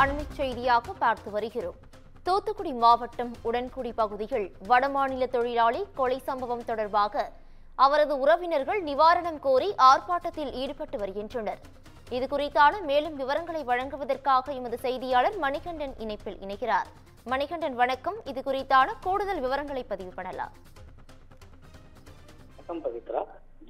அண்மைச் செய்தியாக பார்த்து வருகிறோம். தூத்துக்குடி மாவட்டம் உடன்குடி பகுதியில் வடமாநில தொழிலாளி கொலை சம்பவம் தொடர்பாக அவரது உறவினர்கள் நிவாரணம் கோரி ஆர்ப்பாட்டத்தில் ஈடுபட்டு வருகின்றனர். இதுகுறித்தான மேலும் விவரங்களை வழங்குவதற்காக எமது செய்தியாளர் மணிகண்டன் இணைப்பில் இணைகிறார். மணிகண்டன், வணக்கம். இது குறித்தான கூடுதல் விவரங்களை பதிவு பண்ணலாம். வணக்கம் பவித்ரா.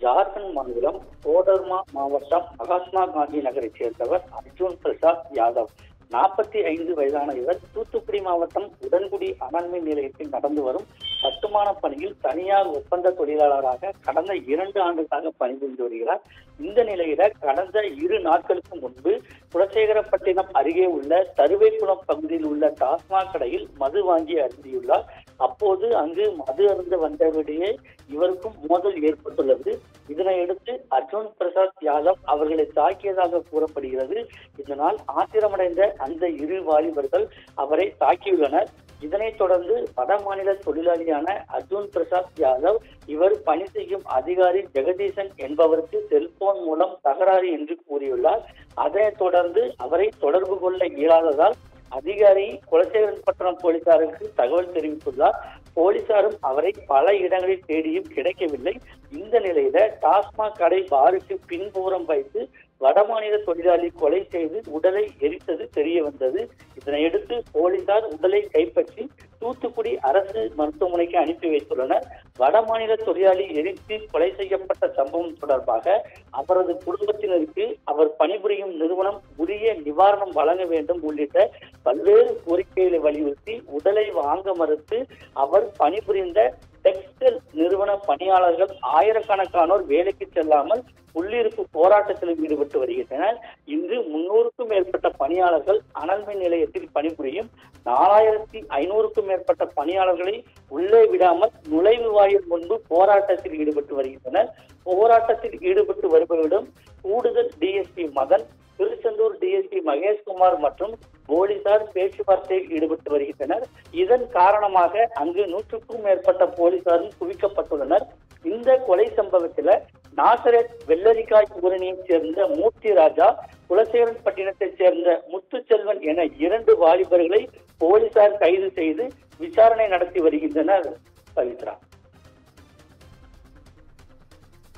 ஜார்க்கண்ட் மாநிலம் கோடர்மா மாவட்டம் மகாத்மா காந்தி நகரைச் சேர்ந்தவர் அர்ஜுன் பிரசாத் யாதவ். 45 வயதான இவர் தூத்துக்குடி மாவட்டம் உடன்குடி அனல்மின் நிலையத்தில் நடந்து வரும் கட்டுமான பணியில் தனியார் ஒப்பந்த தொழிலாளராக கடந்த 2 ஆண்டுகளாக பணிபுரிந்து வருகிறார். இந்த நிலையில கடந்த 2 நாட்களுக்கு முன்பு குலசேகரப்பட்டினம் அருகே உள்ள தருவைக்குளம் பகுதியில் உள்ள டாஸ்மாக் கடையில் மது வாங்கி அருந்தியுள்ளார். அப்போது அங்கு மது அருந்த வந்தவரிடையே இவருக்கும் மோதல் ஏற்பட்டுள்ளது. இதனையடுத்து அர்ஜுன் பிரசாத் யாதவ் அவர்களை தாக்கியதாக கூறப்படுகிறது. இதனால் ஆத்திரமடைந்த அந்த 2 வாலிபர்கள் அவரை தாக்கியுள்ளனர். இதனைத் தொடர்ந்து வட மாநில தொழிலாளியான அர்ஜுன் பிரசாத் யாதவ் இவர் பணி செய்யும் அதிகாரி ஜெகதீசன் என்பவருக்கு செல்போன் மூலம் தகராறு என்று கூறியுள்ளார். அதனைத் தொடர்ந்து அவரை தொடர்பு கொள்ள இயலாததால் அதிகாரி குலசேகரப்பட்டினம் போலீசாருக்கு தகவல் தெரிவித்துள்ளார். போலீசாரும் அவரை பல இடங்களில் தேடியும் கிடைக்கவில்லை. இந்த நிலையில டாஸ்மாக் கடை பாருக்கு பின்புறம் வைத்து வடமாநில தொழிலாளி கொலை செய்து உடலை எரித்தது தெரிய வந்தது. இதனையடுத்து போலீசார் உடலை கைப்பற்றி தூத்துக்குடி அரசு மருத்துவமனைக்கு அனுப்பி வைத்துள்ளனர். வடமாநில தொழிலாளி எரித்து கொலை செய்யப்பட்ட சம்பவம் தொடர்பாக அவரது குடும்பத்தினருக்கு அவர் பணிபுரியும் நிறுவனம் உரிய நிவாரணம் வழங்க வேண்டும் உள்ளிட்ட பல்வேறு கோரிக்கைகளை வலியுறுத்தி உடலை வாங்க மறுத்து அவர் பணிபுரிந்த டெக்ஸ்டைல் நிறுவன பணியாளர்கள் ஆயிரக்கணக்கானோர் வேலைக்கு செல்லாமல் உள்ளிருப்பு போராட்டத்திலும் ஈடுபட்டு வருகின்றனர். இன்று 300க்கும் மேற்பட்ட பணியாளர்கள் அனல்மின் நிலையத்தில் பணிபுரியும் 4500க்கும் மேற்பட்ட பணியாளர்களை உள்ளே விடாமல் நுழைவு வாயில் முன்பு போராட்டத்தில் ஈடுபட்டு வருகின்றனர். போராட்டத்தில் ஈடுபட்டு வருபவரிடம் கூடுதல் டிஎஸ்பி மதன், திருச்செந்தூர் டிஎஸ்பி மகேஷ்குமார் மற்றும் போலீசார் பேச்சுவார்த்தையில் ஈடுபட்டு வருகின்றனர். இதன் காரணமாக அங்கு 100க்கும் மேற்பட்ட போலீசாரும் குவிக்கப்பட்டுள்ளனர். இந்த கொலை சம்பவத்தில் நாசரேத் வெள்ளரிக்காய் ஊரணியைச் சேர்ந்த மூர்த்தி ராஜா, குலசேகரப்பட்டினத்தைச் சேர்ந்த முத்துச்செல்வன் என 2 வாலிபர்களை போலீசார் கைது செய்து விசாரணை நடத்தி வருகின்றனர். பவித்ரா,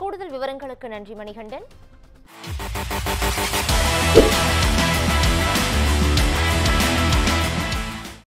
கூடுதல் விவரங்களுக்கு நன்றி மணிகண்டன்.